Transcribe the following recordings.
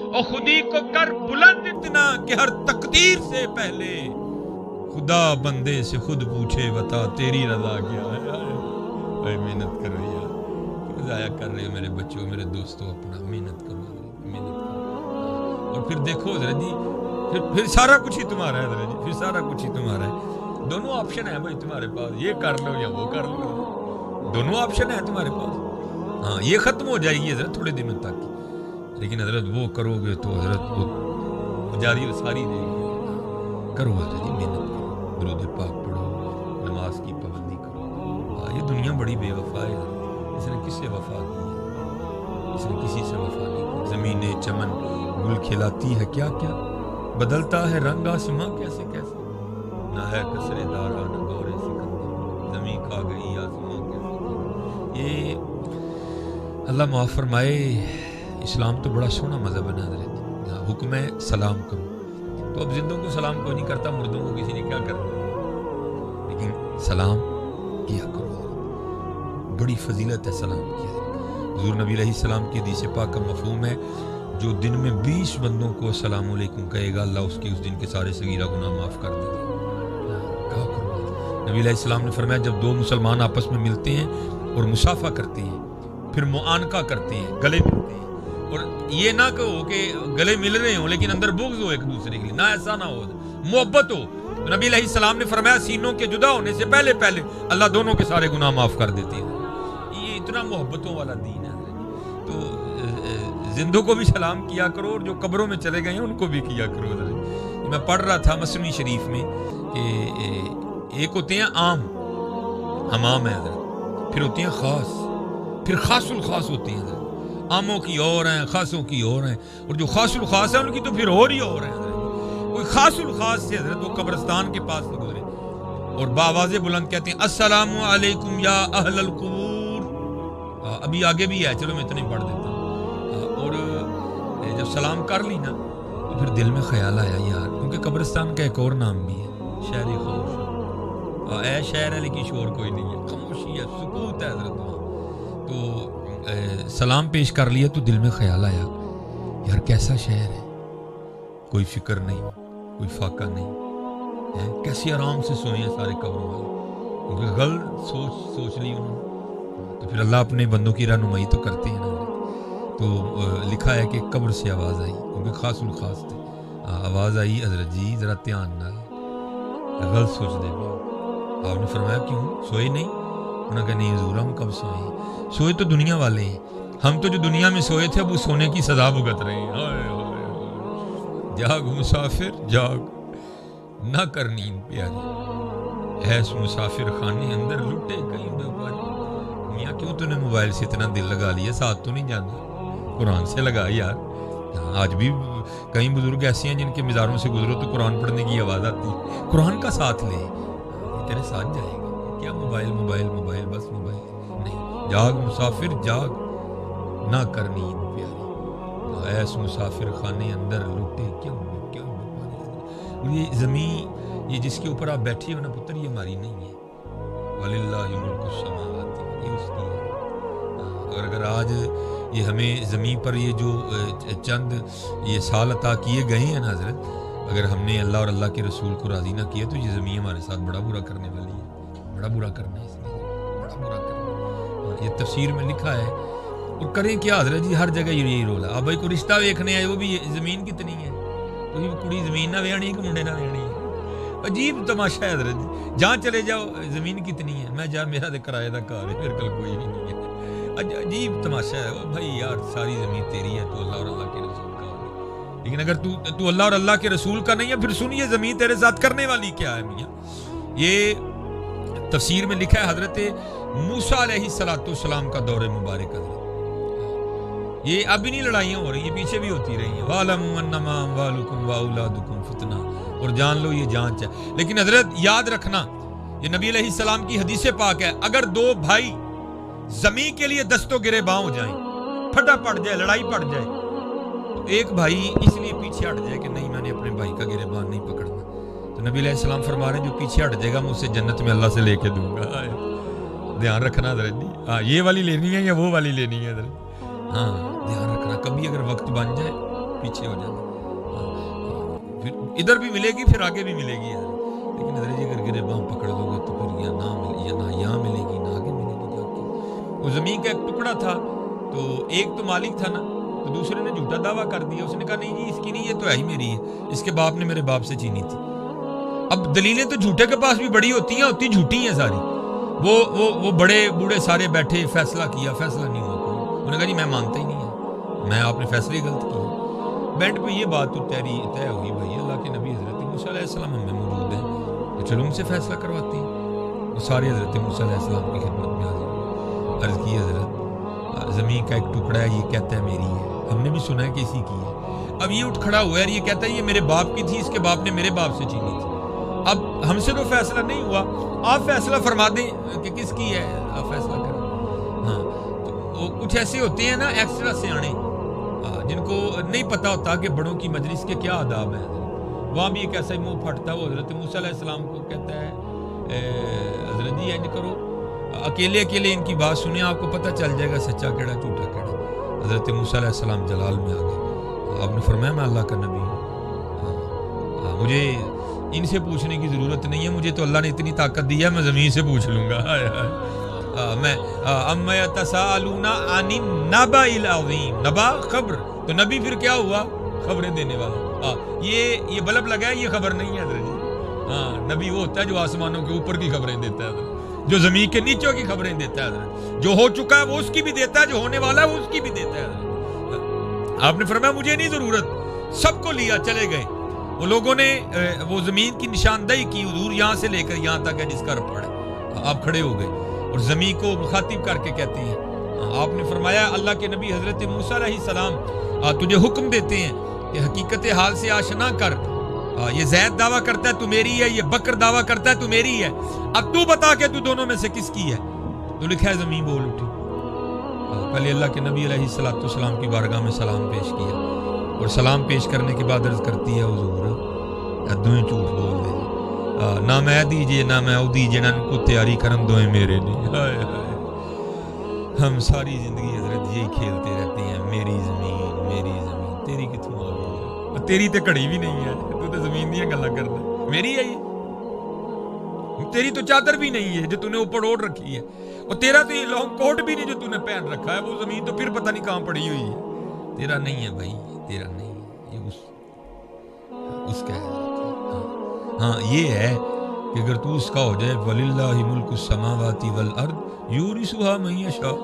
اور خودی کو کر بلند اتنا کہ ہر تقدیر سے پہلے خدا بندے سے خود پوچھے بتا تیری رضا کیا ہے. اے محنت کرو یار, کیوں ضائع کر رہے ہو میرے بچوں, میرے دوستوں, اپنا محنت کرو, محنت کرو. اور پھر دیکھو حضرت جی, پھر سارا کچھ ہی تمہارا ہے حضرت جی, پھر سارا کچھ ہی تمہارا ہے. دونوں آپشن ہیں بھائی تمہارے پاس, یہ کر لو یا وہ کر لو, دونوں آپشن ہیں تمہارے پاس. ہاں یہ ختم ہو جائے گی حضرت تھوڑے دنوں تک, لیکن حضرت وہ کرو گے تو حضرت وہ جاری و ساری دے گی. کرو حضرت جی, محنت کرو, درود پاک پڑھو, نماز کی پابندی کرو. یہ دنیا بڑی بے وفا ہے, اس نے کس سے وفا کی ہے, اس نے کسی سے وفا نہیں کی. زمین چمن گل کھلاتی ہے کیا کیا, بدلتا ہے رنگ آسماں کیسے کیسے, نہ ہے کسرے دارا نہ گورے سکندر, زمین کھا گئی آسماں کیسے. یہ اللہ معاف فرمائے, اسلام تو بڑا سونا مذہب ہے حضرت. حکم ہے سلام کرو, تو اب زندوں کو سلام کوئی نہیں کرتا, مردوں کو کسی نے کیا کرنا, لیکن سلام کیا کرو, بڑی فضیلت ہے سلام کیا. حضور نبی علیہ السلام کی حدیث پاک کا مفہوم ہے, جو دن میں 20 بندوں کو السلام علیکم کہے گا, اللہ اس کے اس دن کے سارے صغیرہ گناہ معاف کر دے گا. نبی علیہ السلام نے فرمایا, جب دو مسلمان آپس میں ملتے ہیں اور مصافحہ کرتے ہیں, پھر معانقہ کرتے ہیں, گلے ملتے ہیں, اور یہ نہ کہو کہ گلے مل رہے ہوں لیکن اندر بغض ہو ایک دوسرے کے لیے, نہ ایسا نہ ہو, محبت ہو. تو نبی علیہ السلام نے فرمایا, سینوں کے جدا ہونے سے پہلے پہلے اللہ دونوں کے سارے گناہ معاف کر دیتے ہیں. یہ اتنا محبتوں والا دین ہے. تو زندوں کو بھی سلام کیا کرو, اور جو قبروں میں چلے گئے ہیں ان کو بھی کیا کرو. میں پڑھ رہا تھا مثنوی شریف میں کہ ایک ہوتے ہیں عام, حمام ہے حضرت, پھر ہوتے ہیں خاص, پھر خاص الخاص ہوتے ہیں حضرت. عاموں کی اور ہیں, خاصوں کی اور ہیں, اور جو خاص الخاص ہیں ان کی تو پھر اور ہی اور ہیں حضرت. کوئی خاص الخاص سے حضرت وہ قبرستان کے پاس گزرے اور بآواز بلند کہتے ہیں, السلام علیکم یا اہل القبور. ابھی آگے بھی ہے, چلو میں اتنا ہی پڑھ دیتا ہوں. اور جب سلام کر لی نا تو پھر دل میں خیال آیا یار, کیونکہ قبرستان کا ایک اور نام بھی ہے, شہر خاموش. اے شہر ہے لیکن شور کوئی نہیں ہے, خاموشی ہے, سکوت ہے حضرت وہاں. تو سلام پیش کر لیا تو دل میں خیال آیا یار کیسا شہر ہے, کوئی فکر نہیں, کوئی فاقہ نہیں, کیسے آرام سے سوئے ہیں سارے قبروں والے, کیونکہ غلط سوچ لی انہوں نے. تو پھر اللہ اپنے بندوں کی رہنمائی تو کرتے ہیں نا. تو لکھا ہے کہ قبر سے آواز آئی, کیونکہ خاص الخاص تھے, آواز آئی, حضرت جی ذرا دھیان نہ, غلط سوچ دے بھی. آپ نے فرمایا کیوں, سوئے نہیں؟ انہوں نے کہا نہیں حضور ہم کب سوئے, سوئے تو دنیا والے ہیں, ہم تو جو دنیا میں سوئے تھے اب وہ سونے کی سزا بھگت رہے ہیں. جاگ مسافر جاگ, نہ کر نیند پیاری, ایس مسافر خانے اندر لٹے کہیں بیپاری. میاں کیوں تو نے موبائل سے اتنا دل لگا لیا, ساتھ تو نہیں جانا, قرآن سے لگا یار. آج بھی کئی بزرگ ایسے ہیں جن کے مزاروں سے گزرو تو قرآن پڑھنے کی آواز آتی ہے. قرآن کا ساتھ لے, تیرے ساتھ جائے گا. کیا موبائل موبائل موبائل, بس موبائل نہیں. جاگ مسافر جاگ, نہ کر نیند پیاری, ایس مسافر خانے اندر لوٹے کیوں کیوں. یہ زمین یہ جس کے اوپر آپ بیٹھے ہو نا پتر, یہ ہماری نہیں ہے. وَلِلَّهِ مُلْكُ السَّمَاوَاتِ, یہ اس کی ہے. اور اگر آج یہ ہمیں زمین پر یہ جو چند یہ سال عطا کیے گئے ہیں نا حضرت, اگر ہم نے اللہ اور اللہ کے رسول کو راضی نہ کیا تو یہ زمین ہمارے ساتھ بڑا برا کرنے والی ہے, بڑا برا کرنا ہے اس نے, بڑا برا کرنا. یہ تفسیر میں لکھا ہے. اور کریں کیا حضرت جی, ہر جگہ یہی رول ہے. اب بھائی کوئی رشتہ ویکھنے آئے, وہ بھی زمین کتنی ہے, تو کڑی زمین نہ ویانی کہ منڈے نہ ویانی ہے. عجیب تماشا ہے حضرت جی, جہاں چلے جاؤ زمین کتنی ہے, میں جا میرا تو کرایہ دا گھر ہے, میرے کل کوئی بھی نہیں ہے. عجیب تماشا ہے بھائی یار, ساری زمین تیری ہے تو اللہ اور اللہ کے رسول کا ہوگی, لیکن اگر تو اللہ اور اللہ کے رسول کا نہیں ہے پھر سن یہ زمین تیرے ساتھ کرنے والی کیا ہے میاں. یہ تفسیر میں لکھا ہے حضرت موسیٰ علیہ السلام کا دور مبارک حضرت. یہ اب بھی نہیں لڑائیاں ہو رہی, یہ پیچھے بھی ہوتی رہی ہیں. وَاعْلَمُوا أَنَّمَا أَمْوَالُكُمْ وَأَوْلَادُكُمْ فِتْنَةٌ, اور جان لو یہ جانچ ہے. لیکن حضرت یاد رکھنا, یہ نبی علیہ السلام کی حدیث پاک ہے, اگر دو بھائی زمین کے لیے دست و گریباں ہو جائیں, پھٹا پڑ جائے, لڑائی پڑ جائے, تو ایک بھائی اس لیے پیچھے ہٹ جائے کہ نہیں میں نے اپنے بھائی کا گریبان نہیں پکڑنا, تو نبی علیہ السلام فرما رہے ہیں جو پیچھے ہٹ جائے گا میں اسے جنت میں اللہ سے لے کے دوں گا. دھیان رکھنا حضرت جی, یہ والی لینی ہے یا وہ والی لینی ہے حضرت, ہاں دھیان رکھنا. کبھی اگر وقت بن جائے پیچھے ہو جانا. پھر ادھر بھی ملے گی پھر آگے بھی ملے گی یار. لیکن ادھر جی اگر گربان پکڑ لو گے تو پھر یا نہ یہاں ملے گی نہ آگے ملے گی جا کے. وہ زمین کا ایک ٹکڑا تھا تو ایک تو مالک تھا نا, تو دوسرے نے جھوٹا دعویٰ کر دیا. اس نے کہا نہیں جی اس کی نہیں, یہ تو ہے ہی میری ہے, اس کے باپ نے میرے باپ سے چینی تھی. اب دلیلیں تو جھوٹے کے پاس بھی بڑی ہوتی ہیں, ہوتی جھوٹی ہیں ساری. وہ بڑے بوڑھے سارے بیٹھے, فیصلہ کیا, فیصلہ نہیں ہوا کوئی. انہوں نے کہا جی میں مانتا ہی نہیں ہے, میں آپ نے فیصلے غلط کیے. بینڈ پہ یہ بات تو طے ہوئی بھائی اللہ کے نبی حضرت موسیٰ علیہ السلام ہم میں موجود ہیں, تو چلو ان سے فیصلہ کرواتے ہیں. وہ سارے حضرت موسیٰ علیہ السلام کی خدمت میں حاضر ہوئے. عرض کی حضرت زمین کا ایک ٹکڑا ہے, یہ کہتا ہے میری ہے, ہم نے بھی سنا ہے کہ اسی کی ہے. اب یہ اٹھ کھڑا ہوا ہے اور یہ کہتا ہے یہ میرے باپ کی تھی, اس کے باپ نے میرے باپ سے چینی تھی. اب ہم سے تو فیصلہ نہیں ہوا, آپ فیصلہ فرما دیں کہ کس کی ہے, آپ فیصلہ کریں. ہاں تو کچھ ایسے ہوتے ہیں نا ایکسٹرا سیانے, جن کو نہیں پتا ہوتا کہ بڑوں کی مجلس کے کیا آداب ہیں. وہاں بھی ایک ایسا ہی منہ پھٹتا ہے, وہ حضرت موسیٰ علیہ السلام کو کہتا ہے حضرت جی انج کرو, اکیلے ان کی بات سنیں, آپ کو پتہ چل جائے گا سچا کیڑا جھوٹا کیڑا. حضرت موسیٰ علیہ السلام جلال میں آ گئے. آپ نے فرمایا میں اللہ کا نبی ہوں, مجھے ان سے پوچھنے کی ضرورت نہیں ہے, مجھے تو اللہ نے اتنی طاقت دی ہے میں زمین سے پوچھ لوں گا. میں اما یتساءلون عن النبأ العظیم, نبا خبر, تو نبی پھر کیا ہوا, خبریں دینے والا. یہ بلب لگا ہے, یہ خبر نہیں ہے حضرت جی. ہاں نبی وہ ہوتا ہے جو آسمانوں کے اوپر کی خبریں دیتا ہے حضرت, جو زمین کے نیچوں کی خبریں دیتا ہے حضرت, جو ہو چکا ہے وہ اس کی بھی دیتا ہے, جو ہونے والا ہے وہ اس کی بھی دیتا ہے حضرت. آپ نے فرمایا مجھے نہیں ضرورت, سب کو لیا چلے گئے. وہ لوگوں نے وہ زمین کی نشاندہی کی, حضور یہاں سے لے کر یہاں تک ہے جس کا رب پڑے. آپ کھڑے ہو گئے اور زمین کو مخاطب کر کے کہتے ہیں, آپ نے فرمایا اللہ کے نبی حضرت موسیٰ علیہ السلام تجھے حکم دیتے ہیں کہ حقیقت حال سے آشنا کر. یہ زید دعویٰ کرتا ہے تو میری ہے, یہ بکر دعویٰ کرتا ہے تو میری ہے, اب تو بتا کہ تو دونوں میں سے کس کی ہے. تو لکھا ہے زمین بول اٹھی. پہلے اللہ کے نبی علیہ السلام کی بارگاہ میں سلام پیش کیا, اور سلام پیش کرنے کے بعد عرض کرتی ہے حضور دوئیں جھوٹ بول دے, نہ میں دیجئے نہ میں او دیجئے, نہ کو تیاری کرم دوئیں میرے نہیں. ہائے ہائے, ہم ساری زندگی حضرت یہی کھیلتے رہتے ہیں, میری زمین تیری کتوں آ گئی, تیری تے کڑی بھی نہیں ہے, تو تے زمین دیاں گلاں کرنا, میری ہے یہ, تیری تو چادر بھی نہیں ہے جو تو نے اوپر اوڑھ رکھی ہے, اور تیرا تو یہ لانگ کوٹ بھی نہیں جو تو نے پہن رکھا ہے, وہ زمین تو پھر پتہ نہیں کہاں پڑی ہوئی ہے. تیرا نہیں ہے بھائی, تیرا نہیں ہے, یہ اس کا ہے. ہاں یہ ہے کہ اگر تو اس کا ہو جائے وَلِلَّهِ مُلْكُ السَّمَاوَاتِ وَالْأَرْضِ يُورِثُهَا مَن يَشَاءُ,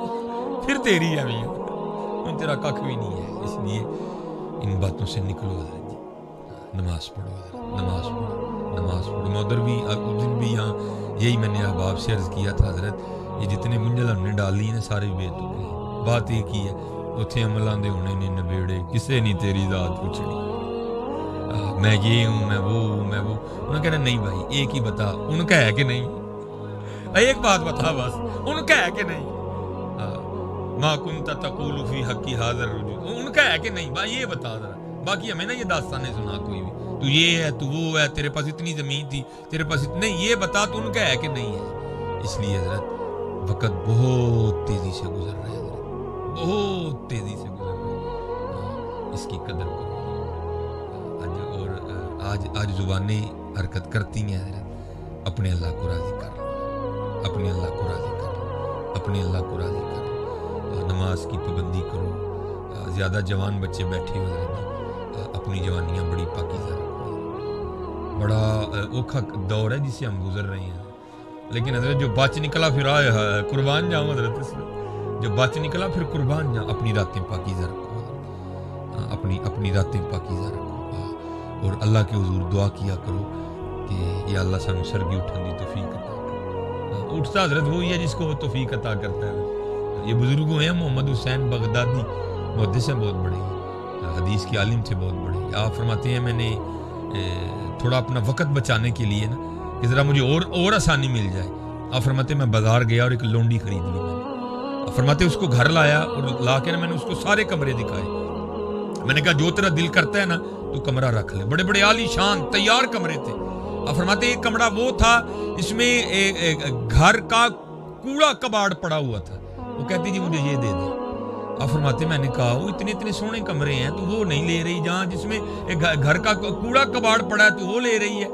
پھر تیری ہے میاں, تیرا ککھ بھی نہیں ہے. اس لیے ان باتوں سے نکلو حضرت جی, نماز پڑھو حضرت, نماز پڑھو. میں ادھر بھی اس دن بھی یہاں یہی میں نے احباب سے عرض کیا تھا حضرت, یہ جتنے منجل ہم نے ڈالی ہیں سارے بے تکے ہیں. بات ایک ہی ہے, اتھے عملاں دے ہونے نے نبیڑے, کسے نہیں تیری ذات پوچھنی, میں یہ ہوں میں وہ ہوں میں وہ. انہوں نے کہنا نہیں بھائی ایک ہی بتا, ان کا ہے کہ نہیں, ایک بات بتا بس, ان کا ہے کہ نہیں, ما کنت تقول فی حقی ھذا الرجل, ان کا ہے کہ نہیں بھائی یہ بتا ذرا. باقی ہمیں نا یہ داستانیں سنا کوئی بھی, تو یہ ہے تو وہ ہے, تیرے پاس اتنی زمین تھی, تیرے پاس نہیں, یہ بتا تو ان کا ہے کہ نہیں ہے. اس لیے حضرت وقت بہت تیزی سے گزر رہا ہے حضرت, بہت تیزی سے گزر رہا ہے, اس کی قدر کرو. آج زبانیں حرکت کرتی ہیں حضرت, اپنے اللہ کو راضی کر لو, اپنے اللہ کو راضی کر لو, اپنے اللہ کو راضی کر لو. نماز کی پابندی کرو. زیادہ جوان بچے بیٹھے ہو حضرت, اپنی جوانیاں بڑی پاکیزہ رکھو. بڑا اوکھا دور ہے جس سے ہم گزر رہے ہیں, لیکن حضرت جو بچ نکلا پھر آئے قربان جاؤں حضرت, اس میں جو بچ نکلا پھر قربان جاؤں. اپنی راتیں پاکیزہ رکھو حضرت, اپنی راتیں پاکیزہ رکھو, اور اللہ کے حضور دعا کیا کرو کہ یا اللہ سانو سرگی اٹھن دی توفیق عطا کر. اٹھتا حضرت وہی ہے جس کو وہ توفیق عطا کرتا ہے. یہ بزرگ ہیں, محمد حسین بغدادی محدث ہیں بہت بڑے, حدیث کے عالم تھے بہت بڑے. آپ فرماتے ہیں میں نے تھوڑا اپنا وقت بچانے کے لیے نا کہ ذرا مجھے اور آسانی مل جائے, آپ فرماتے ہیں میں بازار گیا اور ایک لونڈی خرید لی میں نے. آپ فرماتے اس کو گھر لایا اور لا کے نا میں نے اس کو سارے کمرے دکھائے. میں نے کہا جو تیرا دل کرتا ہے نا تو کمرہ رکھ لے. بڑے بڑے عالی شان تیار کمرے تھے. آپ فرماتے ایک کمرہ وہ تھا اس میں گھر کا کوڑا کباڑ پڑا ہوا تھا. وہ کہتی جی مجھے یہ دے دے. آپ فرماتے میں نے کہا وہ اتنے سونے کمرے ہیں تو وہ نہیں لے رہی، جہاں جس میں ایک گھر کا کوڑا کباڑ پڑا ہے تو وہ لے رہی ہے.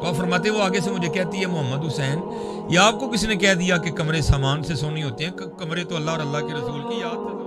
تو آپ فرماتے وہ آگے سے مجھے کہتی ہے محمد حسین یا آپ کو کسی نے کہہ دیا کہ کمرے سامان سے سونی ہوتے ہیں؟ کمرے تو اللہ اور اللہ کے رسول کی یاد سے